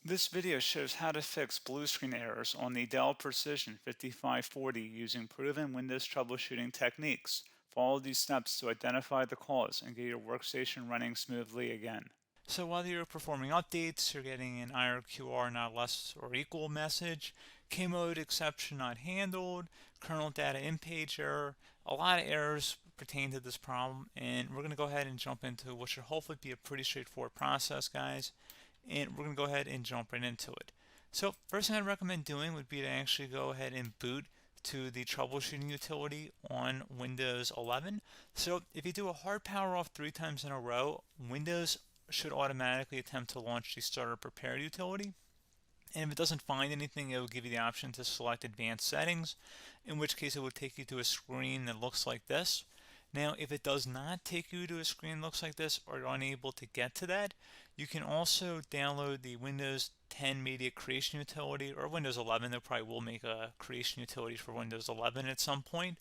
This video shows how to fix blue screen errors on the Dell Precision 5540 using proven Windows troubleshooting techniques. Follow these steps to identify the cause and get your workstation running smoothly again. So while you're performing updates, you're getting an IRQR not less or equal message, K-mode exception not handled, kernel data in page error. A lot of errors pertain to this problem, and we're going to go ahead and jump into what should hopefully be a pretty straightforward process, guys. And we're going to go ahead and jump right into it. So first thing I'd recommend doing would be to actually go ahead and boot to the troubleshooting utility on Windows 11. So if you do a hard power off 3 times in a row, Windows should automatically attempt to launch the starter prepared utility. And if it doesn't find anything, it will give you the option to select advanced settings, in which case it will take you to a screen that looks like this. Now, if it does not take you to a screen that looks like this, or you're unable to get to that, you can also download the Windows 10 Media Creation Utility, or Windows 11. They probably will make a creation utility for Windows 11 at some point.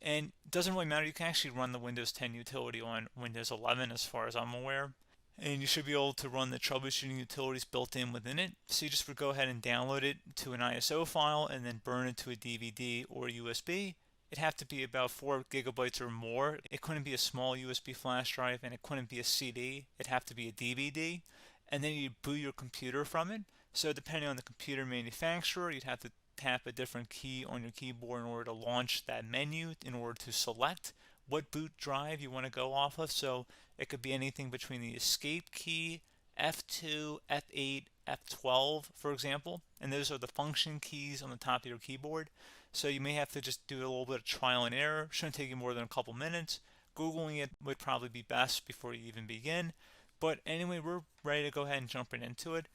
And it doesn't really matter. You can actually run the Windows 10 utility on Windows 11 as far as I'm aware. And you should be able to run the troubleshooting utilities built in within it. So you just would go ahead and download it to an ISO file and then burn it to a DVD or USB. It'd have to be about 4 gigabytes or more. It couldn't be a small USB flash drive, and it couldn't be a CD. It'd have to be a DVD. And then you'd boot your computer from it. So depending on the computer manufacturer, you'd have to tap a different key on your keyboard in order to launch that menu, in order to select what boot drive you want to go off of. So it could be anything between the escape key, F2, F8, F12, for example. And those are the function keys on the top of your keyboard. So you may have to just do a little bit of trial and error. Shouldn't take you more than a couple minutes. Googling it would probably be best before you even begin. But anyway, we're ready to go ahead and jump right into it.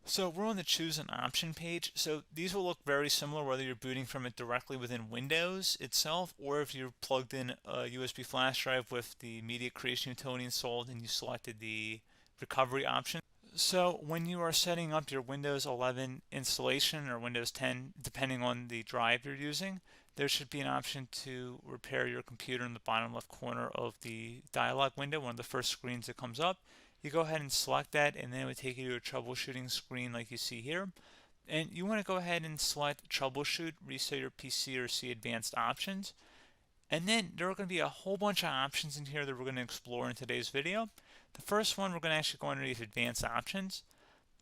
So we're on the choose an option page. So these will look very similar whether you're booting from it directly within Windows itself, or if you're plugged in a USB flash drive with the media creation utility installed and you selected the recovery option. So when you are setting up your Windows 11 installation or Windows 10, depending on the drive you're using, there should be an option to repair your computer in the bottom left corner of the dialog window, one of the first screens that comes up. You go ahead and select that, and then it would take you to a troubleshooting screen like you see here. And you want to go ahead and select troubleshoot, reset your PC, or see advanced options. And then there are going to be a whole bunch of options in here that we're going to explore in today's video. The first one, we're going to actually go underneath advanced options,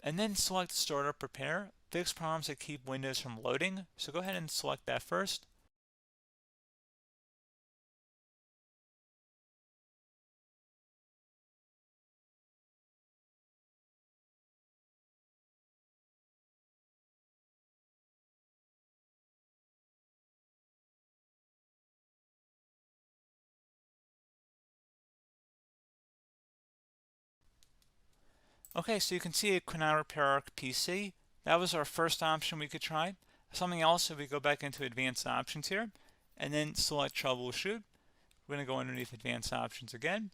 and then select startup prepare, fix problems that keep Windows from loading. So go ahead and select that first. Okay, so you can see it could now repair our PC. That was our first option we could try. Something else, if we go back into advanced options here, and then select troubleshoot, we're going to go underneath advanced options again.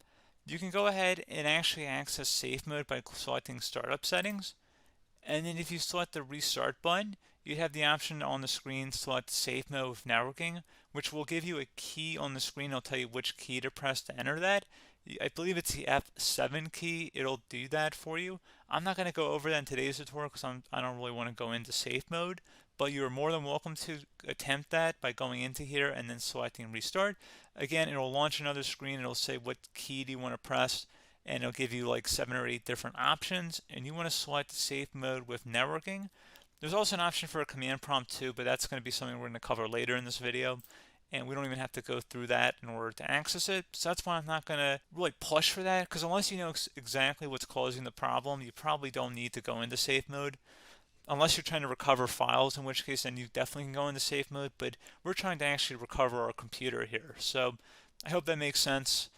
You can go ahead and actually access safe mode by selecting startup settings. And then if you select the restart button, you have the option on the screen select safe mode with networking, which will give you a key on the screen. It'll tell you which key to press to enter that. I believe it's the F7 key. It'll do that for you. I'm not going to go over that in today's tutorial because I don't really want to go into safe mode, but you're more than welcome to attempt that by going into here and then selecting restart. Again, it'll launch another screen. It'll say what key do you want to press, and it'll give you like 7 or 8 different options, and you want to select safe mode with networking. There's also an option for a command prompt too, but that's going to be something we're going to cover later in this video, and we don't even have to go through that in order to access it. So that's why I'm not going to really push for that, because unless you know exactly what's causing the problem, you probably don't need to go into safe mode. Unless you're trying to recover files, in which case then you definitely can go into safe mode, but we're trying to actually recover our computer here. So I hope that makes sense.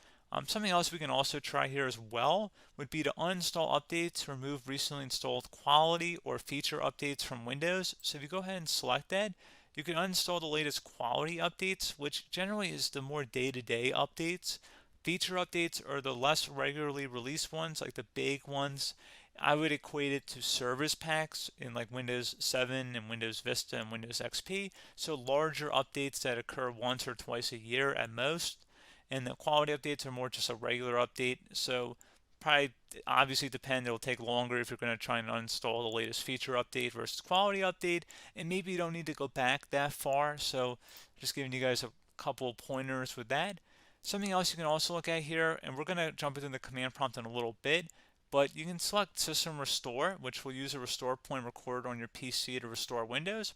Something else we can also try here as well would be to uninstall updates, remove recently installed quality or feature updates from Windows. So if you go ahead and select that, you can uninstall the latest quality updates, which generally is the more day-to-day updates. Feature updates are the less regularly released ones, like the big ones. I would equate it to service packs in like Windows 7 and Windows Vista and Windows XP. So larger updates that occur once or twice a year at most. And the quality updates are more just a regular update. So probably obviously depend. It'll take longer if you're going to try and uninstall the latest feature update versus quality update, and maybe you don't need to go back that far. So just giving you guys a couple pointers with that. Something else you can also look at here, and we're going to jump into the command prompt in a little bit, but you can select System Restore, which will use a restore point recorded on your PC to restore Windows.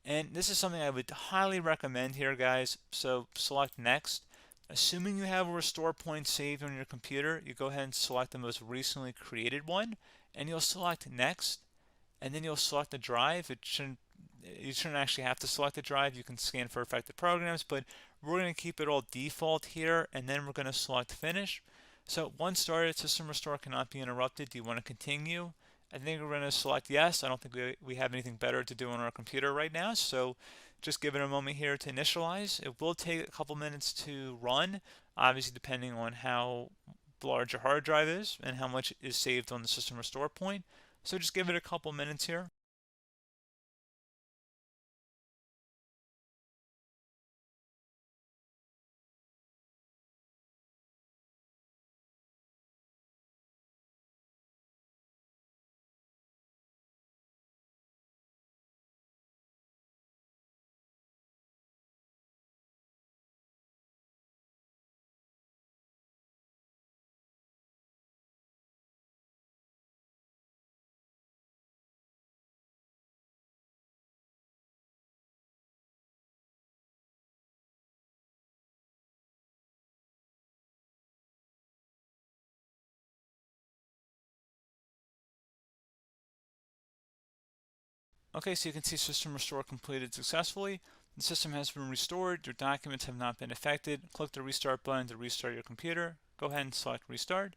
And this is something I would highly recommend here, guys. So select Next. Assuming you have a restore point saved on your computer, you go ahead and select the most recently created one, and you'll select Next, and then you'll select the drive. You shouldn't actually have to select the drive. You can scan for affected programs, but we're going to keep it all default here, and then we're going to select Finish. So once started, System Restore cannot be interrupted. Do you want to continue? I think we're going to select yes. I don't think we have anything better to do on our computer right now, so just give it a moment here to initialize. It will take a couple minutes to run, obviously depending on how large your hard drive is and how much is saved on the System Restore point. So just give it a couple minutes here. Okay, so you can see System Restore completed successfully. The system has been restored. Your documents have not been affected. Click the Restart button to restart your computer. Go ahead and select Restart.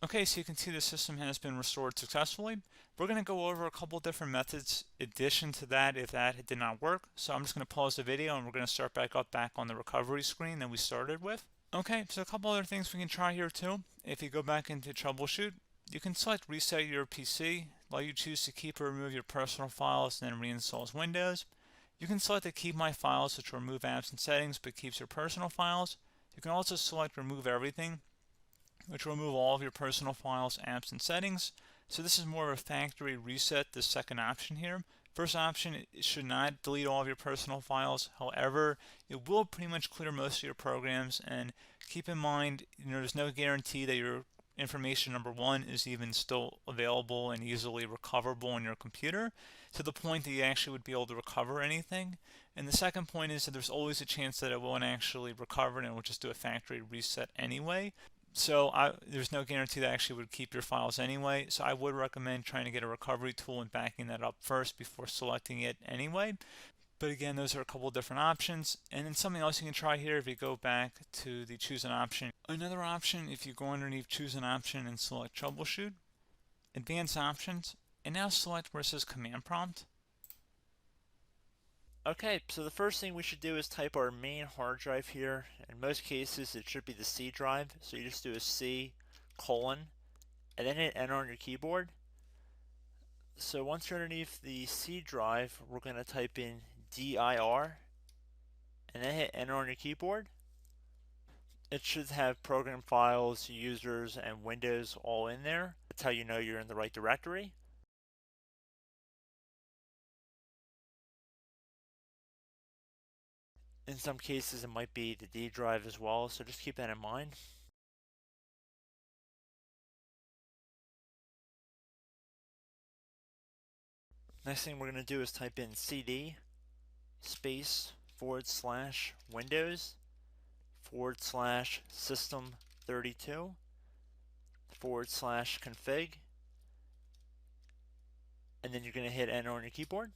Okay, so you can see the system has been restored successfully. We're going to go over a couple different methods in addition to that if that did not work. So I'm just going to pause the video and we're going to start back on the recovery screen that we started with. Okay, so a couple other things we can try here too. If you go back into troubleshoot, you can select reset your PC, while you choose to keep or remove your personal files and then reinstalls Windows. You can select to keep my files, which will remove apps and settings but keeps your personal files. You can also select remove everything, which will remove all of your personal files, apps, and settings. So this is more of a factory reset, the second option here. First option, it should not delete all of your personal files. However, it will pretty much clear most of your programs. And keep in mind, there's no guarantee that your information, number one, is even still available and easily recoverable on your computer to the point that you actually would be able to recover anything. And the second point is that there's always a chance that it won't actually recover and it will just do a factory reset anyway. So there's no guarantee that actually would keep your files anyway. So I would recommend trying to get a recovery tool and backing that up first before selecting it anyway. But again, those are a couple of different options. And then something else you can try here if you go back to the choose an option. Another option, if you go underneath choose an option and select troubleshoot, advanced options, and now select where it says command prompt. Okay, so the first thing we should do is type our main hard drive here. In most cases, it should be the C drive. So you just do a C colon and then hit enter on your keyboard. So once you're underneath the C drive, we're going to type in dir and then hit enter on your keyboard. It should have program files, users, and Windows all in there. That's how you know you're in the right directory. In some cases, it might be the D drive as well, so just keep that in mind. Next thing we're going to do is type in cd space /Windows /system32 /config, and then you're going to hit enter on your keyboard.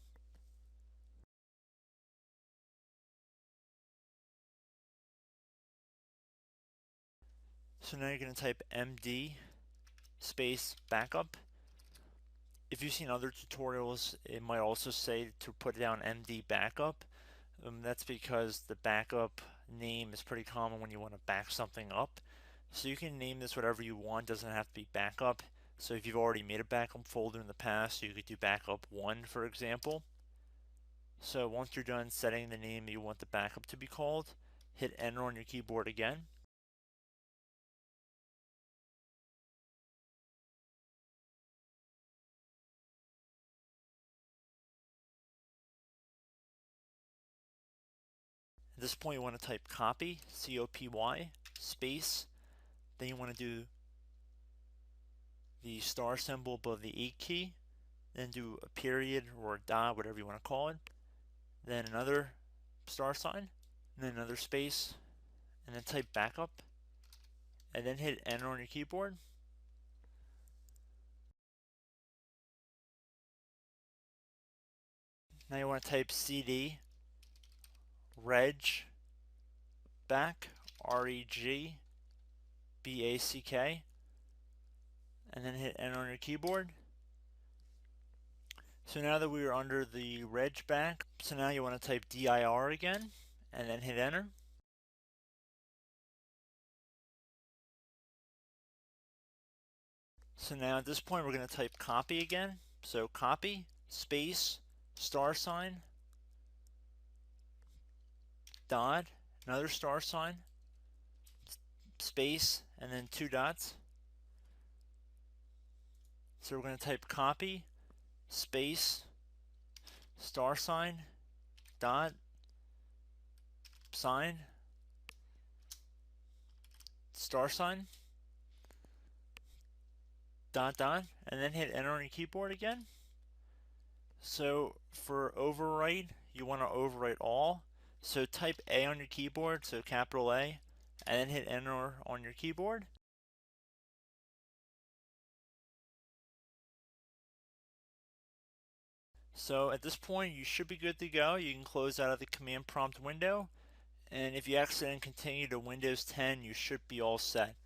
So now you're going to type MD space backup. If you've seen other tutorials, it might also say to put down MD backup. That's because the backup name is pretty common when you want to back something up. So you can name this whatever you want, doesn't have to be backup. So if you've already made a backup folder in the past, you could do backup 1, for example. So once you're done setting the name you want the backup to be called, hit enter on your keyboard again. At this point you want to type copy, C-O-P-Y, space, then you want to do the star symbol above the 8 key, then do a period or a dot, whatever you want to call it, then another star sign, and then another space, and then type backup, and then hit enter on your keyboard. Now you want to type CD reg back, R-E-G-B-A-C-K, and then hit enter on your keyboard. So now that we are under the reg back, so now you want to type dir again, and then hit enter. So now at this point we're going to type copy again. So copy, space, star sign, dot, another star sign, space, and then 2 dots. So we're going to type copy, space, star sign, dot, sign, star sign, dot, dot, and then hit enter on your keyboard again. So for overwrite, you want to overwrite all. So type A on your keyboard, so capital A, and then hit enter on your keyboard. So at this point you should be good to go. You can close out of the command prompt window, and if you accidentally continue to Windows 10 you should be all set.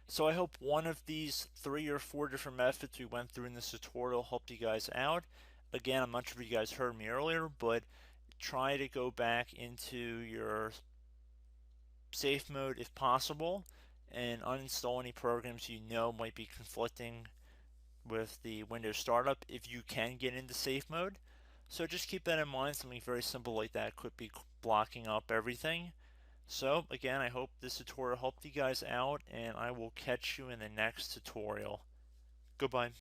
So I hope one of these 3 or 4 different methods we went through in this tutorial helped you guys out. Again, I'm not sure if you guys heard me earlier, but try to go back into your safe mode if possible and uninstall any programs you know might be conflicting with the Windows startup if you can get into safe mode. So just keep that in mind. Something very simple like that could be blocking up everything. So again, I hope this tutorial helped you guys out, and I will catch you in the next tutorial. Goodbye.